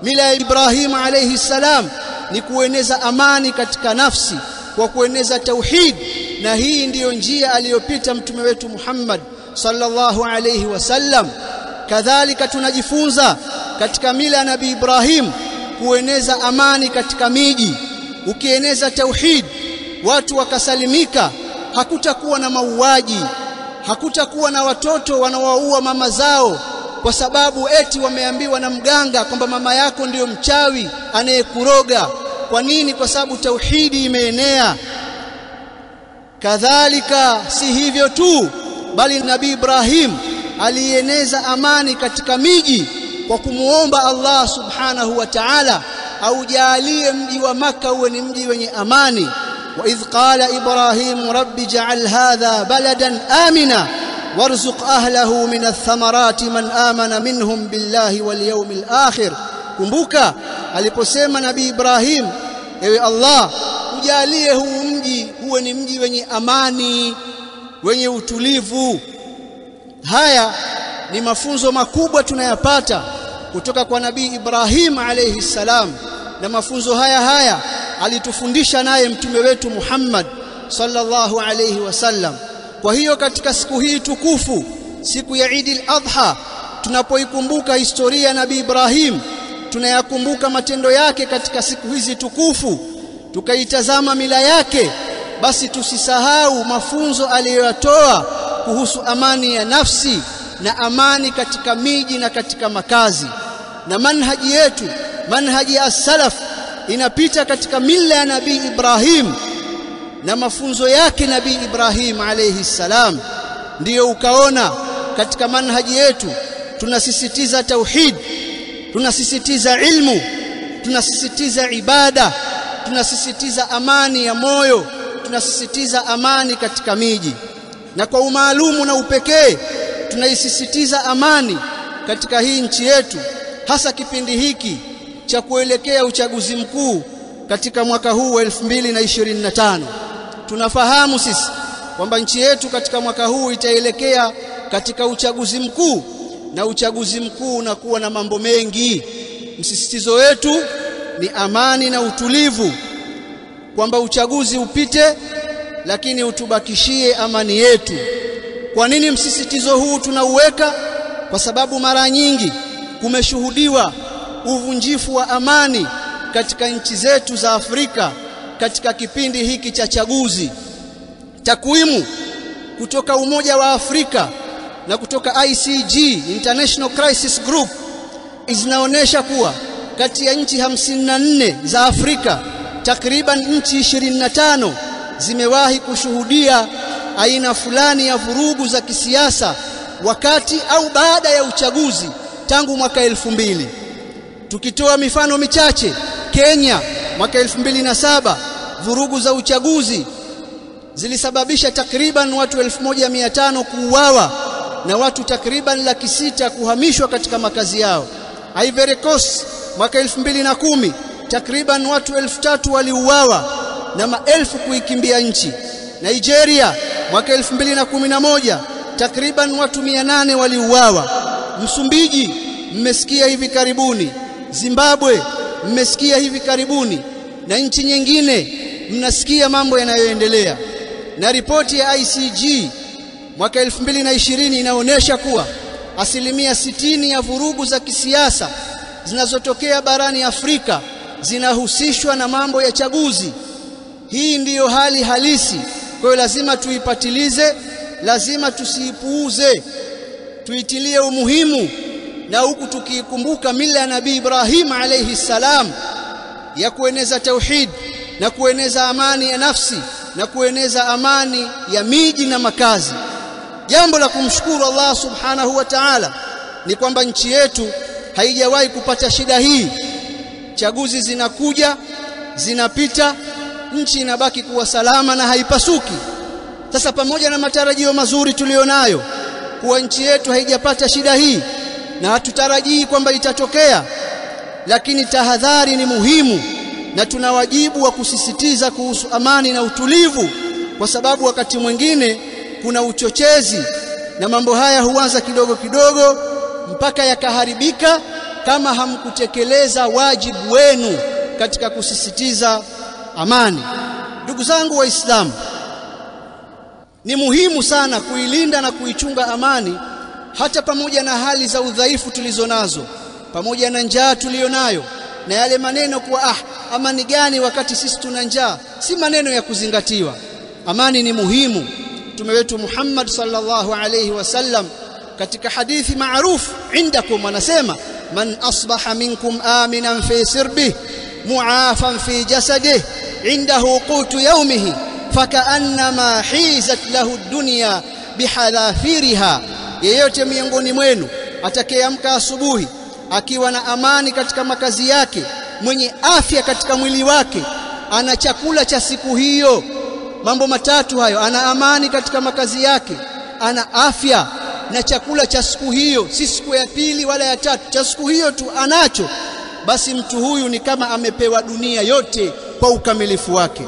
Mila ya Ibrahim alayhi salam ni kueneza amani katika nafsi kwa kueneza tauhid, na hii ndiyo njia aliyopita mtume wetu Muhammad sallallahu alayhi wasallam. Kadhalika tunajifunza katika mila ya Nabii Ibrahim kueneza amani katika miji. Ukieneza tauhid, watu wakasalimika, hakutakuwa na mauaji, hakutakuwa na watoto wanaoua mama zao kwa sababu eti wameambiwa na mganga kwamba mama yako ndiyo mchawi anayekuroga. Kwa nini? Kwa sababu tauhidi imeenea. Kadhalika si hivyo tu, bali Nabii Ibrahim alieneza amani katika miji kwa kumuomba Allah subhanahu wa ta'ala aujalie mji wa Makka uwe ni mji wenye amani. Wa idh qala Ibrahim rabbi ja'al hadha baladan amina warzuq ahlahu min ath-thamarati man amana minhum billahi wal yawmil akhir. Kumbuka aliposema Nabii Ibrahim, ewe Allah, ujalie huu mji uwe ni mji wenye amani, wenye utulivu. Haya ni mafunzo makubwa tunayapata kutoka kwa Nabii Ibrahim alayhi salam, na mafunzo haya alitufundisha naye mtume wetu Muhammad sallallahu alayhi wasallam. Kwa hiyo katika siku hii tukufu, siku ya Eid al-Adha, tunapoikumbuka historia ya Nabii Ibrahim, tunayakumbuka matendo yake katika siku hizi tukufu, tukaitazama mila yake, basi tusisahau mafunzo aliyoyatoa kuhusu amani ya nafsi na amani katika miji na katika makazi. Na manhaji yetu, manhaji ya as-salaf, inapita katika mila ya Nabii Ibrahim na mafunzo yake Nabii Ibrahim alayhi salam. Ndiyo ukaona katika manhaji yetu tunasisitiza tauhid, tunasisitiza ilmu, tunasisitiza ibada, tunasisitiza amani ya moyo, tunasisitiza amani katika miji. Na kwa umaalumu na upekee tunaisisitiza amani katika hii nchi yetu, hasa kipindi hiki cha kuelekea uchaguzi mkuu katika mwaka huu wa 2025. Tunafahamu sisi kwamba nchi yetu katika mwaka huu itaelekea katika uchaguzi mkuu, na uchaguzi mkuu unakuwa na mambo mengi. Msisitizo wetu ni amani na utulivu, kwamba uchaguzi upite lakini utubakishie amani yetu. Kwa nini msisitizo huu tunauweka? Kwa sababu mara nyingi kumeshuhudiwa uvunjifu wa amani katika nchi zetu za Afrika katika kipindi hiki cha chaguzi. Takwimu kutoka Umoja wa Afrika na kutoka ICG, International Crisis Group, zinaonesha kuwa kati ya nchi 54 za Afrika, takriban nchi 25 zimewahi kushuhudia aina fulani ya vurugu za kisiasa wakati au baada ya uchaguzi tangu mwaka 2000. Tukitoa mifano michache, Kenya mwaka 2007 vurugu za uchaguzi zilisababisha takriban watu 1500 kuuawa na watu takriban 600,000 kuhamishwa katika makazi yao. Ivory Coast mwaka 2010 takriban watu 3000 waliuawa na maelfu kuikimbia nchi. Nigeria mwaka 2011 takriban watu 800 waliuawa. Msumbiji mmesikia hivi karibuni, Zimbabwe mmesikia hivi karibuni, na nchi nyingine mnasikia mambo yanayoendelea. Na ripoti ya ICG mwaka 2020 inaonyesha kuwa 60% ya vurugu za kisiasa zinazotokea barani Afrika zinahusishwa na mambo ya chaguzi. Hii ndiyo hali halisi. Kwa hiyo lazima tuipatilize, lazima tusiipuuze, tuitilie umuhimu, na huku tukikumbuka mila ya Nabii Ibrahim alayhi salam ya kueneza tauhid na kueneza amani ya nafsi na kueneza amani ya miji na makazi. Jambo la kumshukuru Allah subhanahu wa ta'ala ni kwamba nchi yetu haijawahi kupata shida hii. Chaguzi zinakuja, zinapita, nchi inabaki kuwa salama na haipasuki. Sasa pamoja na matarajio mazuri tulionayo kuwa nchi yetu haijapata shida hii na hatutarajii kwamba itatokea, lakini tahadhari ni muhimu, na tuna wajibu wa kusisitiza kuhusu amani na utulivu, kwa sababu wakati mwingine kuna uchochezi na mambo haya huanza kidogo kidogo mpaka yakaharibika kama hamkutekeleza wajibu wenu katika kusisitiza amani. Ndugu zangu Waislamu, ni muhimu sana kuilinda na kuichunga amani, hata pamoja na hali za udhaifu tulizonazo, pamoja na njaa tulionayo, na yale maneno kuwa amani gani wakati sisi tuna njaa, si maneno ya kuzingatiwa. Amani ni muhimu. Mtume wetu Muhammad sallallahu alayhi wasallam katika hadithi maarufu indakum anasema, man asbaha minkum aminan fi sirbihi muafan fi jasadihi indahu qutu yawmihi fakaannama hizat lahu dunya bihadhafiriha, yeyote miongoni mwenu atakayeamka asubuhi akiwa na amani katika makazi yake, mwenye afya katika mwili wake, ana chakula cha siku hiyo. Mambo matatu hayo: ana amani katika makazi yake, ana afya na chakula cha siku hiyo, si siku ya pili wala ya tatu, cha siku hiyo tu anacho, basi mtu huyu ni kama amepewa dunia yote kwa ukamilifu wake.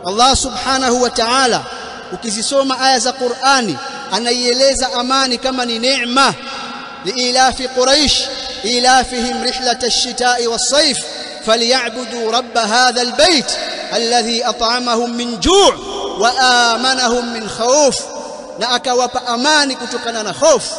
Allah subhanahu wa ta'ala ukizisoma aya za Qur'ani anaieleza amani kama ni neema. liilafi quraish ilafihim rihlata ash-shita'i was-sayf falyabudu rabb hadha al-bayt alladhi at'amahum min ju' wa amanahum min khawf, na akawapa amani kutokana na hofu.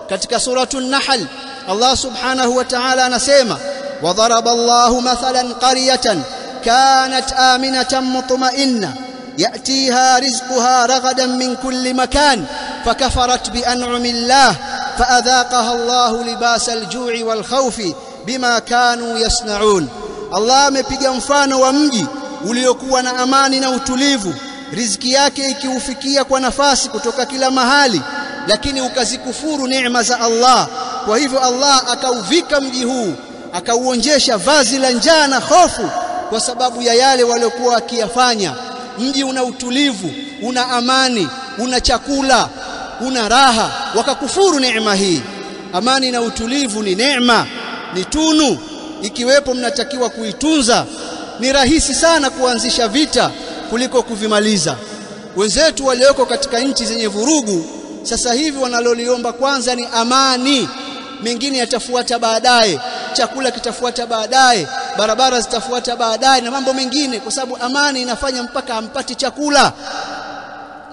Katika suratul Nahl Allah subhanahu wa ta'ala anasema, وضرب الله مثلا قرية كانت آمنة مطمئنة يأتيها رزقها رغدا من كل مكان فكفرت بأنعم الله فأذاقها الله لباس الجوع والخوف بما كانوا يصنعون. Allah amepiga mfano wa mji uliokuwa na amani na utulivu, riziki yake ikiufikia kwa nafasi kutoka kila mahali, lakini ukazikufuru neema za Allah. Kwa hivyo Allah akauvika mji huu, akauonjesha vazi la njaa na hofu kwa sababu ya yale waliokuwa wakiyafanya. Mji una utulivu, una amani, una chakula, una raha, wakakufuru neema hii. Amani na utulivu ni neema, ni tunu, ikiwepo mnatakiwa kuitunza. Ni rahisi sana kuanzisha vita kuliko kuvimaliza. Wenzetu walioko katika nchi zenye vurugu sasa hivi wanaloliomba kwanza ni amani, mengine yatafuata baadaye, chakula kitafuata baadaye, barabara zitafuata baadaye na mambo mengine, kwa sababu amani inafanya mpaka hampati chakula.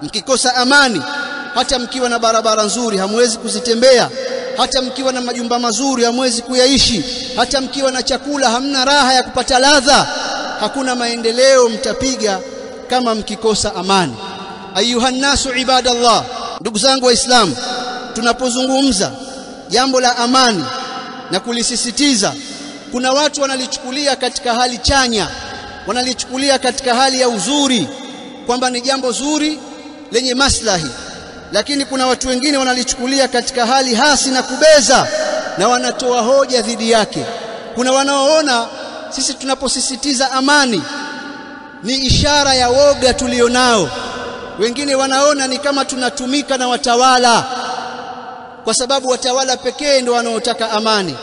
Mkikosa amani, hata mkiwa na barabara nzuri hamwezi kuzitembea, hata mkiwa na majumba mazuri hamwezi kuyaishi, hata mkiwa na chakula hamna raha ya kupata ladha. Hakuna maendeleo mtapiga kama mkikosa amani. Ayuha nasu ibadallah, ndugu zangu Waislamu, tunapozungumza jambo la amani na kulisisitiza, kuna watu wanalichukulia katika hali chanya, wanalichukulia katika hali ya uzuri, kwamba ni jambo zuri lenye maslahi, lakini kuna watu wengine wanalichukulia katika hali hasi na kubeza, na wanatoa hoja dhidi yake. Kuna wanaoona sisi tunaposisitiza amani ni ishara ya woga tulionao. Wengine wanaona ni kama tunatumika na watawala, kwa sababu watawala pekee ndio wanaotaka amani.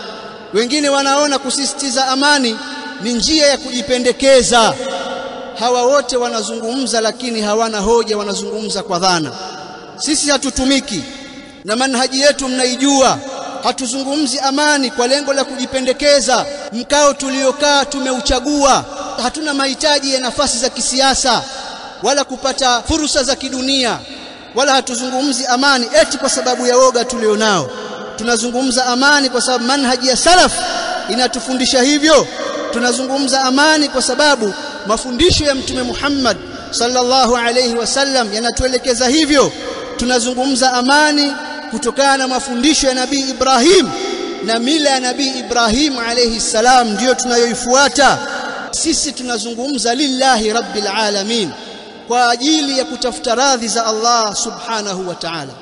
Wengine wanaona kusisitiza amani ni njia ya kujipendekeza. Hawa wote wanazungumza lakini hawana hoja, wanazungumza kwa dhana. Sisi hatutumiki na manhaji yetu mnaijua. Hatuzungumzi amani kwa lengo la kujipendekeza. Mkao tuliokaa tumeuchagua. Hatuna mahitaji ya nafasi za kisiasa wala kupata fursa za kidunia, wala hatuzungumzi amani eti kwa sababu ya woga tulionao. Tunazungumza amani kwa sababu manhaji ya salaf inatufundisha hivyo. Tunazungumza amani kwa sababu mafundisho ya Mtume Muhammad sallallahu alayhi wasallam yanatuelekeza hivyo. Tunazungumza amani kutokana na mafundisho ya Nabii Ibrahim, na mila ya Nabii Ibrahim alayhi salam ndiyo tunayoifuata. Sisi tunazungumza lillahi rabbil alamin, kwa ajili ya kutafuta radhi za Allah subhanahu wa ta'ala.